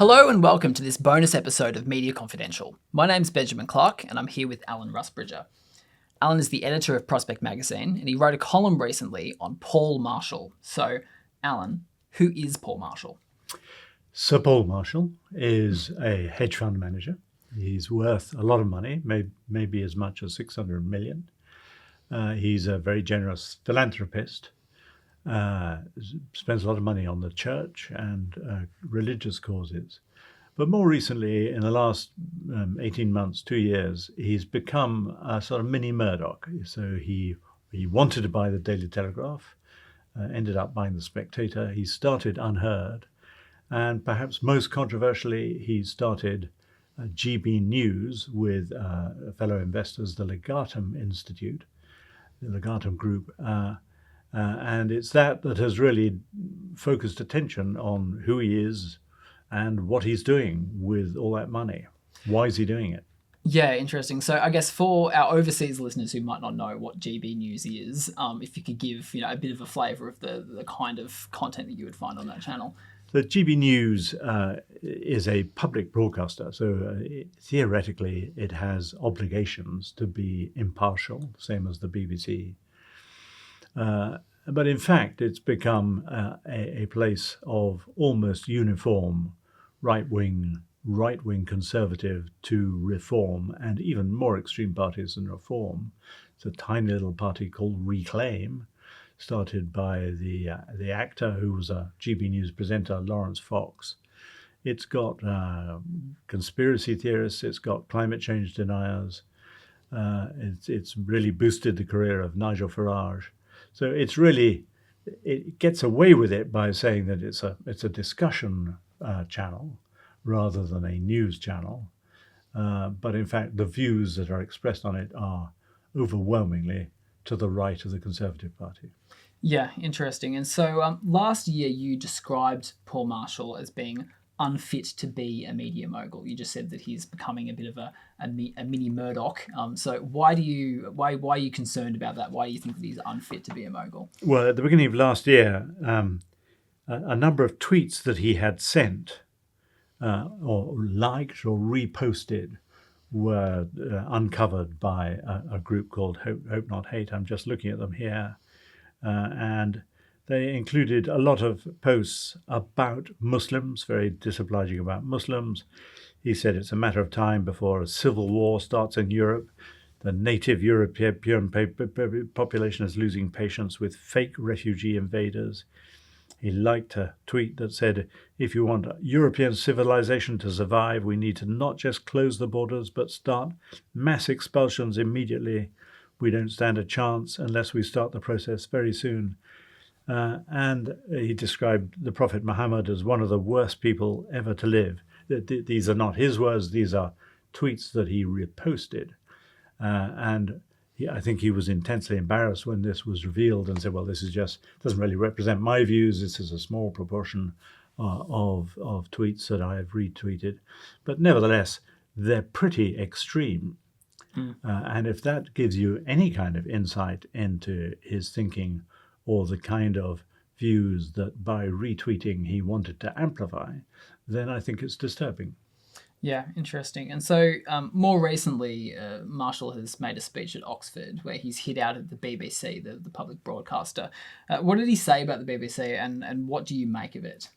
Hello and welcome to this bonus episode of Media Confidential. My name's Benjamin Clark and I'm here with Alan Rusbridger. Alan is the editor of Prospect Magazine and he wrote a column recently on Paul Marshall. So, Alan, who is Paul Marshall? Sir Paul Marshall is a hedge fund manager. He's worth a lot of money, maybe as much as 600 million. He's a very generous philanthropist, spends a lot of money on the church and religious causes. But more recently, in the last 18 months, 2 years, he's become a sort of mini-Murdoch. So he wanted to buy the Daily Telegraph, ended up buying the Spectator. He started UnHerd. And perhaps most controversially, he started GB News with fellow investors, the Legatum Institute, the Legatum Group. And it's that has really focused attention on who he is and what he's doing with all that money. Why is he doing it? Yeah, interesting. So I guess for our overseas listeners who might not know what GB News is, if you could give a bit of a flavour of the kind of content that you would find on that channel. The GB News is a public broadcaster, so theoretically it has obligations to be impartial, same as the BBC. But in fact, it's become a place of almost uniform right-wing conservative to reform, and even more extreme parties than reform. It's a tiny little party called Reclaim, started by the actor who was a GB News presenter, Lawrence Fox. It's got conspiracy theorists, it's got climate change deniers, it's really boosted the career of Nigel Farage. So it gets away with it by saying that it's a discussion channel rather than a news channel. But in fact, the views that are expressed on it are overwhelmingly to the right of the Conservative Party. Yeah, interesting. And so last year you described Paul Marshall as being unfit to be a media mogul. You just said that he's becoming a bit of a mini-Murdoch. So why are you concerned about that? Why do you think that he's unfit to be a mogul? Well, at the beginning of last year, a number of tweets that he had sent or liked or reposted were uncovered by a group called Hope Not Hate. I'm just looking at them here. And they included a lot of posts about Muslims, very disobliging about Muslims. He said it's a matter of time before a civil war starts in Europe. The native European population is losing patience with fake refugee invaders. He liked a tweet that said, if you want European civilization to survive, we need to not just close the borders, but start mass expulsions immediately. We don't stand a chance unless we start the process very soon. And he described the Prophet Muhammad as one of the worst people ever to live. These are not his words, these are tweets that he reposted. I think he was intensely embarrassed when this was revealed and said, well, this doesn't really represent my views. This is a small proportion of tweets that I have retweeted. But nevertheless, they're pretty extreme. And if that gives you any kind of insight into his thinking or the kind of views that by retweeting he wanted to amplify, then I think it's disturbing. Yeah, interesting. And so more recently, Marshall has made a speech at Oxford where he's hit out at the BBC, the public broadcaster. What did he say about the BBC and what do you make of it?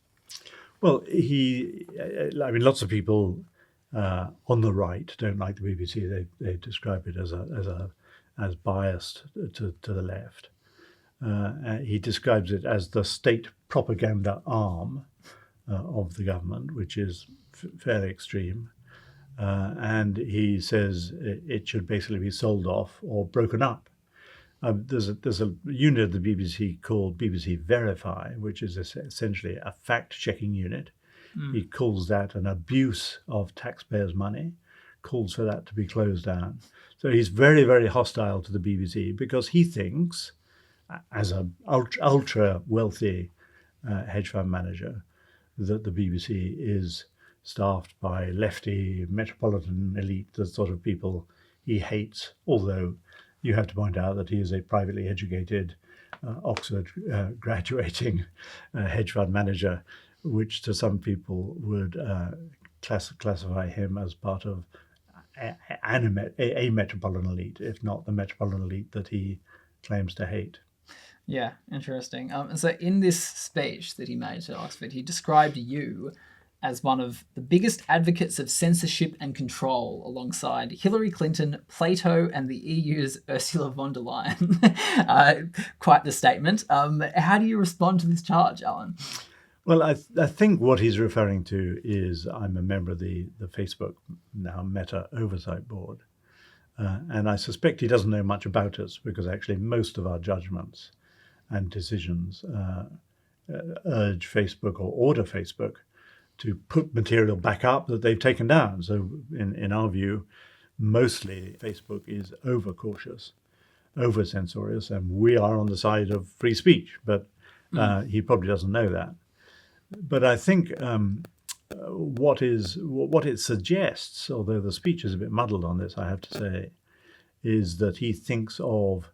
Well, lots of people on the right don't like the BBC. They describe it as biased to the left. He describes it as the state propaganda arm of the government, which is fairly extreme. And he says it should basically be sold off or broken up. There's a unit of the BBC called BBC Verify, which is essentially a fact-checking unit. He calls that an abuse of taxpayers' money, calls for that to be closed down. So he's very, very hostile to the BBC because he thinks, as an ultra-wealthy hedge fund manager, that the BBC is staffed by lefty, metropolitan elite, the sort of people he hates, although you have to point out that he is a privately educated Oxford graduating hedge fund manager which to some people would classify him as part of a metropolitan elite, if not the metropolitan elite that he claims to hate. Yeah, interesting. And so in this speech that he made to Oxford, he described you as one of the biggest advocates of censorship and control, alongside Hillary Clinton, Plato, and the EU's Ursula von der Leyen. Quite the statement. How do you respond to this charge, Alan? Well, I think what he's referring to is I'm a member of the Facebook, now Meta, Oversight Board. And I suspect he doesn't know much about us, because actually most of our judgments and decisions urge Facebook or order Facebook to put material back up that they've taken down. So in our view, mostly Facebook is over-cautious, over-censorious, and we are on the side of free speech. But he probably doesn't know that. But I think what it suggests, although the speech is a bit muddled on this, I have to say, is that he thinks of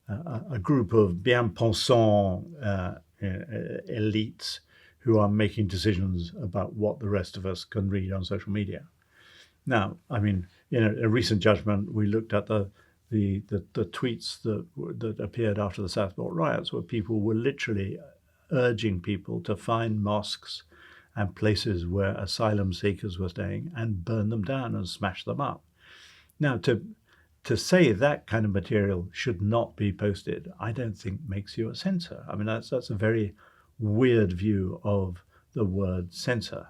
a group of bien-pensant elites who are making decisions about what the rest of us can read on social media. Now, I mean, in a recent judgment, we looked at the tweets that appeared after the Southport riots, where people were literally urging people to find mosques and places where asylum seekers were staying and burn them down and smash them up. Now, to say that kind of material should not be posted, I don't think makes you a censor. I mean, that's a very weird view of the word censor.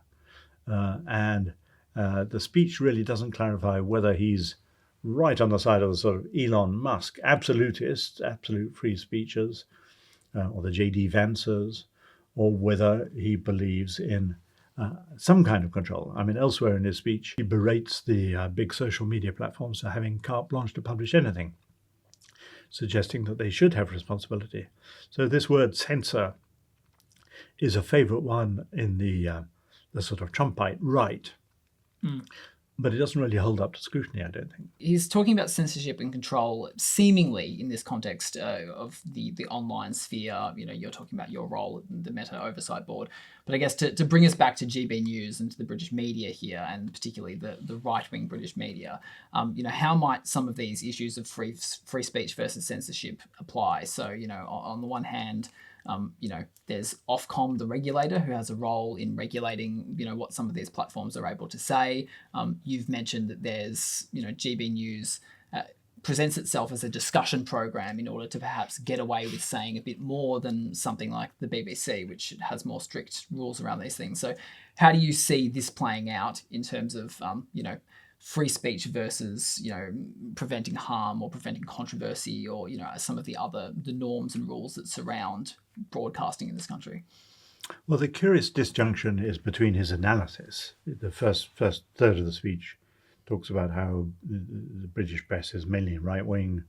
And the speech really doesn't clarify whether he's right on the side of the sort of Elon Musk absolutists, absolute free speechers, or the J.D. Vances, or whether he believes in some kind of control. I mean, elsewhere in his speech, he berates the big social media platforms for having carte blanche to publish anything, suggesting that they should have responsibility. So this word censor is a favorite one in the sort of Trumpite right. But it doesn't really hold up to scrutiny, I don't think. He's talking about censorship and control, seemingly in this context of the online sphere. You know, you're talking about your role in the Meta Oversight Board. But I guess to bring us back to GB News and to the British media here, and particularly the right-wing British media, you know, how might some of these issues of free speech versus censorship apply? So, you know, on the one hand, you know, there's Ofcom, the regulator, who has a role in regulating, you know, what some of these platforms are able to say. You've mentioned that there's, you know, GB News presents itself as a discussion program in order to perhaps get away with saying a bit more than something like the BBC, which has more strict rules around these things. So how do you see this playing out in terms of, you know, free speech versus, you know, preventing harm or preventing controversy, or, you know, some of the norms and rules that surround broadcasting in this country? Well, the curious disjunction is between his analysis. The first third of the speech talks about how the British press is mainly right-wing,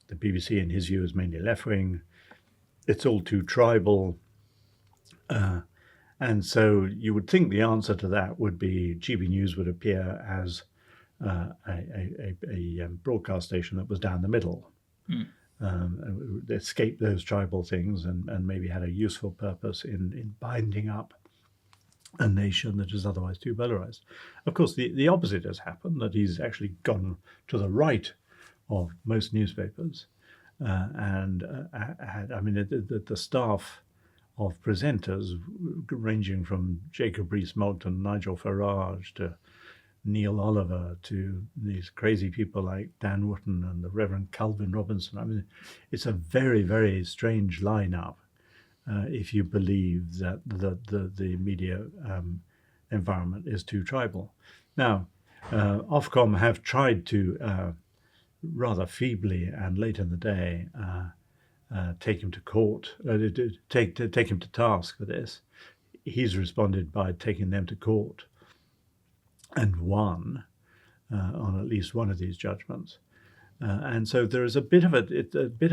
the BBC, in his view, is mainly left-wing. It's all too tribal. And so you would think the answer to that would be GB News would appear as a broadcast station that was down the middle, escaped those tribal things and maybe had a useful purpose in binding up a nation that is otherwise too polarized. Of course, the opposite has happened, that he's actually gone to the right of most newspapers, and I mean, the staff of presenters ranging from Jacob Rees-Mogg and Nigel Farage to Neil Oliver to these crazy people like Dan Wootton and the Reverend Calvin Robinson. I mean, it's a very, very strange lineup if you believe that the media environment is too tribal. Now, Ofcom have tried to rather feebly and late in the day take him to court, take him to task for this. He's responded by taking them to court and won on at least one of these judgments. And so there is a bit of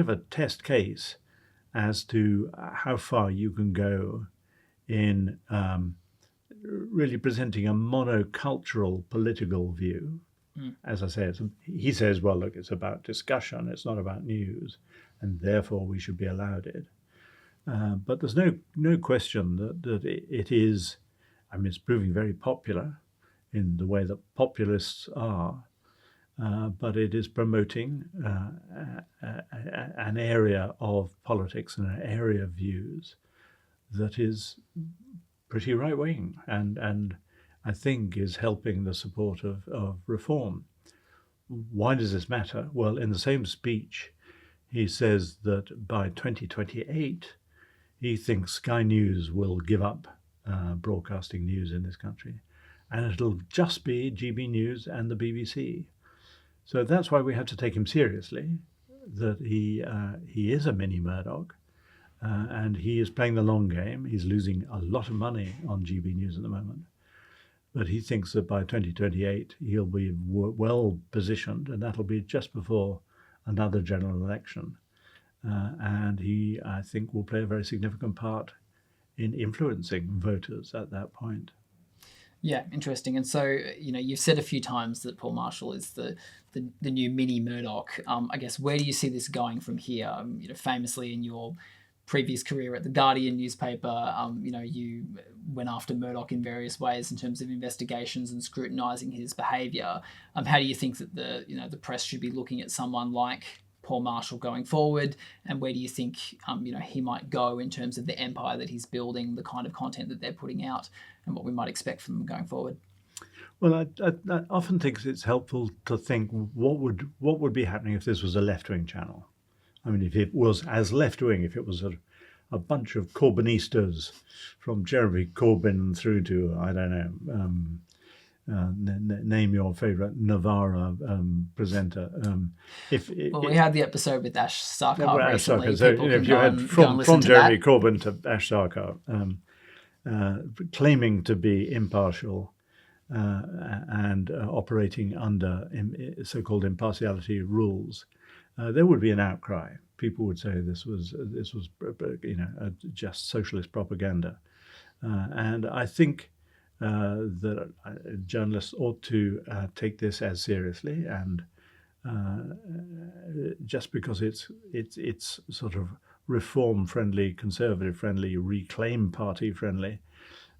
a test case as to how far you can go in really presenting a monocultural political view. As I say, he says, well, look, it's about discussion, it's not about news, and therefore we should be allowed it. But there's no question that it is I mean, it's proving very popular in the way that populists are, but it is promoting an area of politics and an area of views that is pretty right-wing, and I think is helping the support of reform. Why does this matter? Well, in the same speech, he says that by 2028, he thinks Sky News will give up broadcasting news in this country, and it'll just be GB News and the BBC. So that's why we have to take him seriously, that he is a mini-Murdoch, and he is playing the long game. He's losing a lot of money on GB News at the moment. But he thinks that by 2028, he'll be well positioned, and that'll be just before another general election. And he, I think, will play a very significant part in influencing voters at that point. Yeah, interesting. And so, you've said a few times that Paul Marshall is the new mini-Murdoch. I guess, where do you see this going from here? Famously in your previous career at the Guardian newspaper, you went after Murdoch in various ways in terms of investigations and scrutinising his behaviour. How do you think that the press should be looking at someone like Paul Marshall going forward, and where do you think he might go in terms of the empire that he's building, the kind of content that they're putting out, and what we might expect from them going forward? Well, I often think it's helpful to think what would be happening if this was a left-wing channel. I mean, if it was as left-wing, if it was a bunch of Corbynistas from Jeremy Corbyn through to, I don't know, name your favourite Navarra presenter. We had the episode with Ash Sarkar recently. So if you had from Jeremy Corbyn to Ash Sarkar, claiming to be impartial and operating under so-called impartiality rules, there would be an outcry. People would say this was just socialist propaganda, and I think that journalists ought to take this as seriously, and just because it's sort of reform friendly, conservative friendly, Reclaim Party friendly.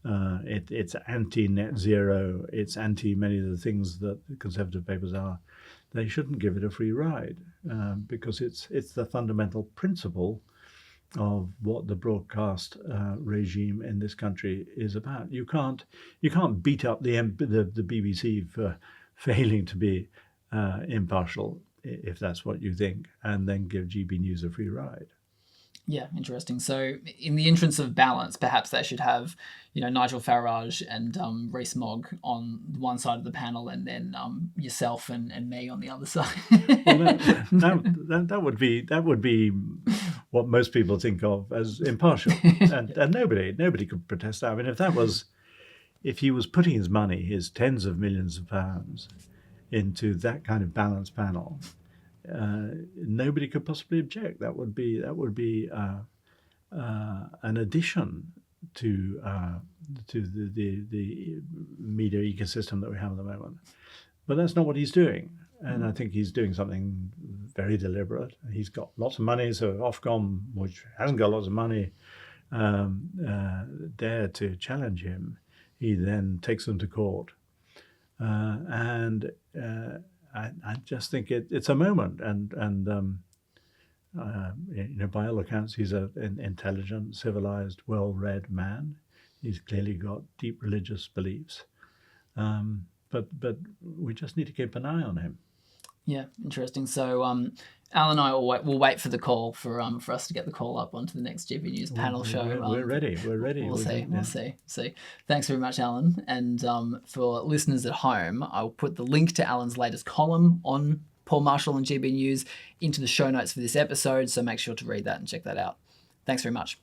It's anti-net zero. It's anti many of the things that conservative papers are. They shouldn't give it a free ride because it's the fundamental principle of what the broadcast regime in this country is about. You can't beat up the BBC for failing to be impartial, if that's what you think, and then give GB News a free ride. Yeah, interesting. So in the interest of balance, perhaps they should have, Nigel Farage and Rees Mogg on one side of the panel, and then yourself and me on the other side. Well, that would be what most people think of as impartial, and nobody could protest that. I mean, if he was putting his money, his tens of millions of pounds, into that kind of balanced panel, nobody could possibly object. That would be an addition to the media ecosystem that we have at the moment. But that's not what he's doing, and I think he's doing something very deliberate. He's got lots of money, so Ofcom, which hasn't got lots of money, dare to challenge him. He then takes them to court, and I just think it's a moment, and by all accounts, he's an intelligent, civilized, well-read man. He's clearly got deep religious beliefs, but we just need to keep an eye on him. Yeah, interesting. So Alan and I will wait for the call for us to get the call up onto the next GB News panel show. We're ready. We'll see. Thanks very much, Alan. And for listeners at home, I'll put the link to Alan's latest column on Paul Marshall and GB News into the show notes for this episode. So make sure to read that and check that out. Thanks very much.